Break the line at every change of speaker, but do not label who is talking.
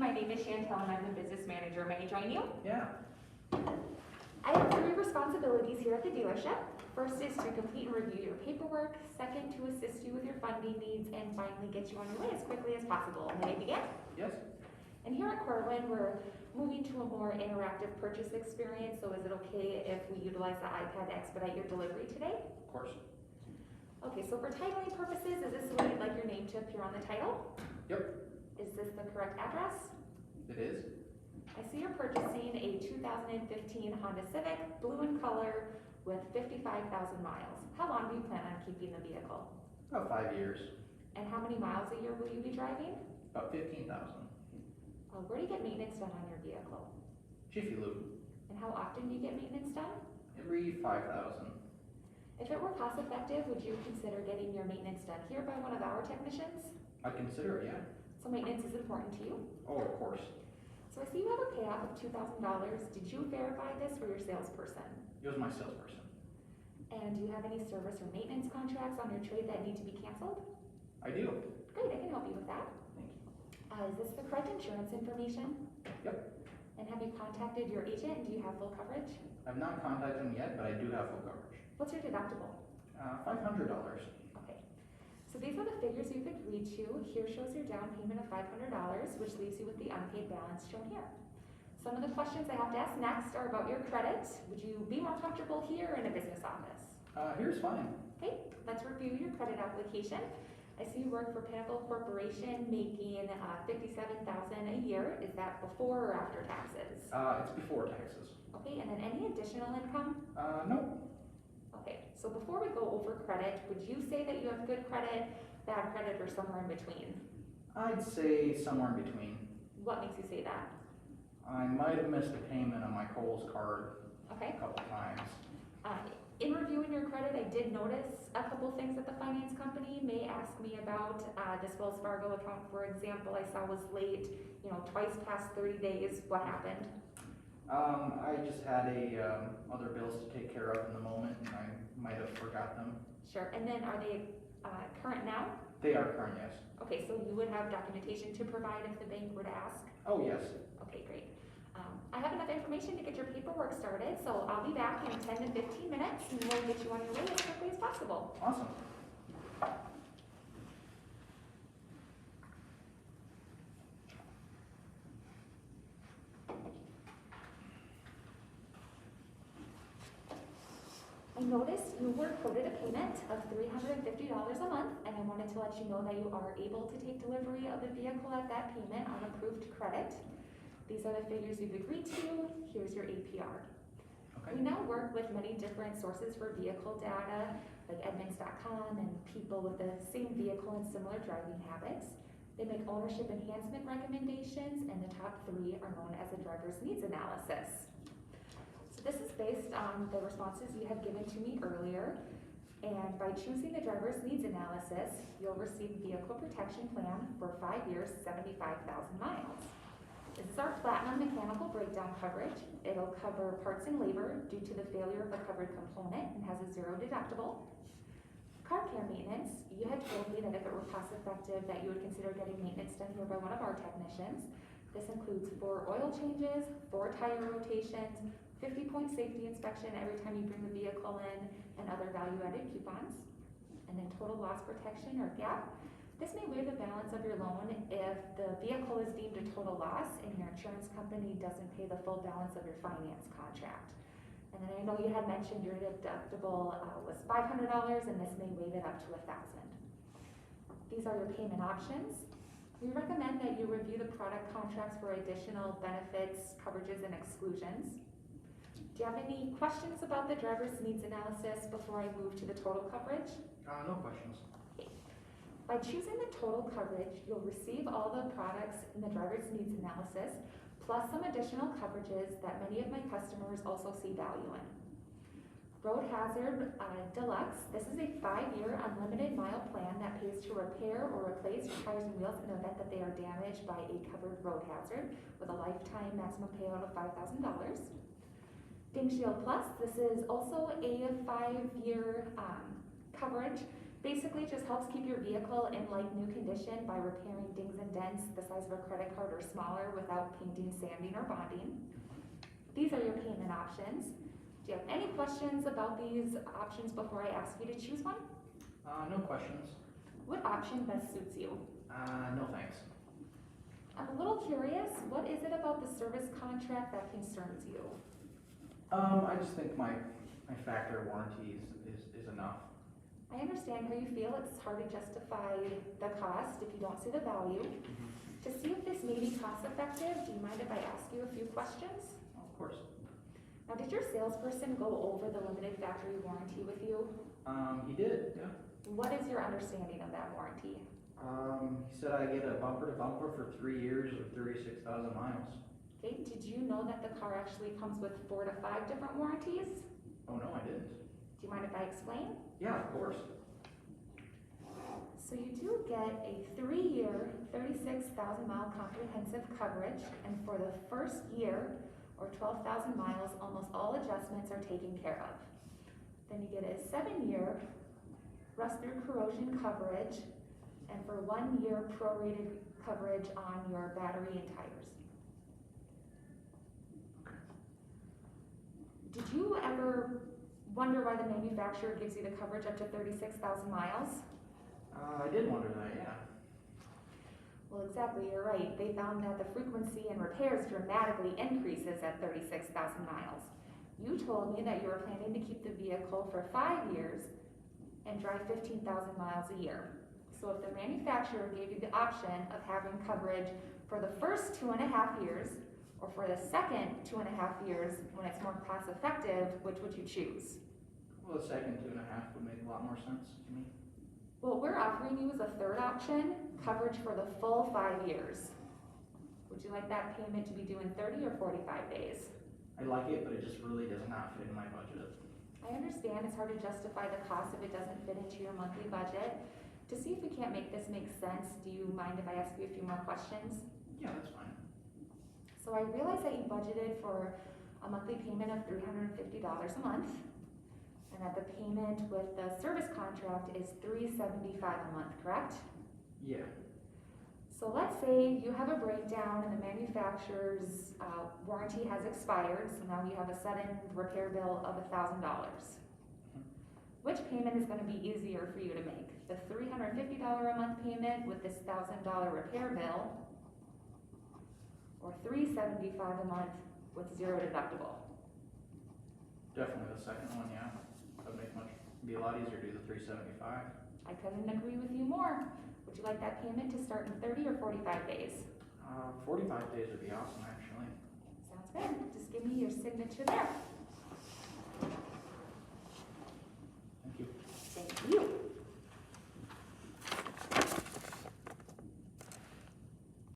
My name is Chantelle and I'm the business manager. May I join you?
Yeah.
I have 3 responsibilities here at the dealership. First is to complete and review your paperwork. Second, to assist you with your funding needs. And finally, get you on your way as quickly as possible. May I begin?
Yes.
And here at Corwin, we're moving to a more interactive purchase experience. So is it okay if we utilize the iPad to expedite your delivery today?
Of course.
Okay, so for titling purposes, is this the way you'd like your name to appear on the title?
Yep.
Is this the correct address?
It is.
I see you're purchasing a 2015 Honda Civic, blue in color, with 55,000 miles. How long do you plan on keeping the vehicle?
About 5 years.
And how many miles a year will you be driving?
About 15,000.
Where do you get maintenance done on your vehicle?
Jiffy Lube.
And how often do you get maintenance done?
Every 5,000.
If it were cost effective, would you consider getting your maintenance done here by one of our technicians?
I'd consider it, yeah.
So maintenance is important to you?
Oh, of course.
So I see you have a payoff of $2,000. Did you verify this for your salesperson?
It was my salesperson.
And do you have any service or maintenance contracts on your trade that need to be canceled?
I do.
Great, I can help you with that.
Thank you.
Is this the correct insurance information?
Yep.
And have you contacted your agent and do you have full coverage?
I've not contacted him yet, but I do have full coverage.
What's your deductible?
$500.
Okay. So these are the figures you've agreed to. Here shows your down payment of $500, which leaves you with the unpaid balance shown here. Some of the questions I have to ask next are about your credit. Would you be more comfortable here or in a business office?
Here's fine.
Okay, let's review your credit application. I see you work for Pinnacle Corporation making $57,000 a year. Is that before or after taxes?
It's before taxes.
Okay, and then any additional income?
No.
Okay, so before we go over credit, would you say that you have good credit, bad credit, or somewhere in between?
I'd say somewhere in between.
What makes you say that?
I might have missed a payment on my Kohl's card
Okay.
a couple times.
In reviewing your credit, I did notice a couple things that the finance company may ask me about. This Wells Fargo account, for example, I saw was late, twice past 30 days. What happened?
I just had other bills to take care of in the moment, and I might have forgot them.
Sure, and then are they current now?
They are current, yes.
Okay, so you would have documentation to provide if the bank were to ask?
Oh, yes.
Okay, great. I have enough information to get your paperwork started, so I'll be back in 10 to 15 minutes and we'll get you on your way as quickly as possible.
Awesome.
I noticed you were quoted a payment of $350 a month, and I wanted to let you know that you are able to take delivery of the vehicle at that payment on approved credit. These are the figures you've agreed to. Here's your APR.
Okay.
We now work with many different sources for vehicle data, like Edmunds.com and people with the same vehicle and similar driving habits. They make ownership enhancement recommendations, and the top 3 are known as a driver's needs analysis. So this is based on the responses you had given to me earlier, and by choosing the driver's needs analysis, you'll receive vehicle protection plan for 5 years, 75,000 miles. This is our platinum mechanical breakdown coverage. It'll cover parts and labor due to the failure of a covered component and has a 0 deductible. Car care maintenance, you had told me that if it were cost effective that you would consider getting maintenance done here by one of our technicians. This includes 4 oil changes, 4 tire rotations, 50-point safety inspection every time you bring the vehicle in, and other value-added coupons. And then total loss protection, or GAP. This may waive the balance of your loan if the vehicle is deemed a total loss and your insurance company doesn't pay the full balance of your finance contract. And then I know you had mentioned your deductible was $500, and this may waive it up to $1,000. These are your payment options. We recommend that you review the product contracts for additional benefits, coverages, and exclusions. Do you have any questions about the driver's needs analysis before I move to the total coverage?
No questions.
By choosing the total coverage, you'll receive all the products in the driver's needs analysis, plus some additional coverages that many of my customers also see value in. Road Hazard Deluxe, this is a 5-year unlimited mile plan that pays to repair or replace your tires and wheels in the event that they are damaged by a covered road hazard with a lifetime maximum payout of $5,000. Ding Shield Plus, this is also a 5-year coverage. Basically, it just helps keep your vehicle in like new condition by repairing dings and dents the size of a credit card or smaller without painting, sanding, or bonding. These are your payment options. Do you have any questions about these options before I ask you to choose one?
No questions.
What option best suits you?
No thanks.
I'm a little curious, what is it about the service contract that concerns you?
I just think my factory warranty is enough.
I understand how you feel. It's hard to justify the cost if you don't see the value. To see if this may be cost effective, do you mind if I ask you a few questions?
Oh, of course.
Now, did your salesperson go over the limited factory warranty with you?
He did, yeah.
What is your understanding of that warranty?
He said I get a bumper to bumper for 3 years or 36,000 miles.
Okay, did you know that the car actually comes with 4 to 5 different warranties?
Oh, no, I didn't.
Do you mind if I explain?
Yeah, of course.
So you do get a 3-year, 36,000 mile comprehensive coverage, and for the first year, or 12,000 miles, almost all adjustments are taken care of. Then you get a 7-year rust through corrosion coverage, and for 1 year prorated coverage on your battery and tires. Did you ever wonder why the manufacturer gives you the coverage up to 36,000 miles?
I did wonder that, yeah.
Well, exactly, you're right. They found that the frequency and repairs dramatically increases at 36,000 miles. You told me that you were planning to keep the vehicle for 5 years and drive 15,000 miles a year. So if the manufacturer gave you the option of having coverage for the first 2.5 years, or for the second 2.5 years when it's more cost effective, which would you choose?
Well, the second 2.5 would make a lot more sense to me.
What we're offering you is a third option, coverage for the full 5 years. Would you like that payment to be due in 30 or 45 days?
I like it, but it just really does not fit in my budget.
I understand it's hard to justify the cost if it doesn't fit into your monthly budget. To see if we can't make this make sense, do you mind if I ask you a few more questions?
Yeah, that's fine.
So I realize that you budgeted for a monthly payment of $350 a month, and that the payment with the service contract is $375 a month, correct?
Yeah.
So let's say you have a breakdown and the manufacturer's warranty has expired, so now you have a sudden repair bill of $1,000. Which payment is going to be easier for you to make? The $350 a month payment with this $1,000 repair bill, or $375 a month with 0 deductible?
Definitely the second one, yeah. That'd be a lot easier to do the 375.
I couldn't agree with you more. Would you like that payment to start in 30 or 45 days?
45 days would be awesome, actually.
Sounds good. Just give me your signature there.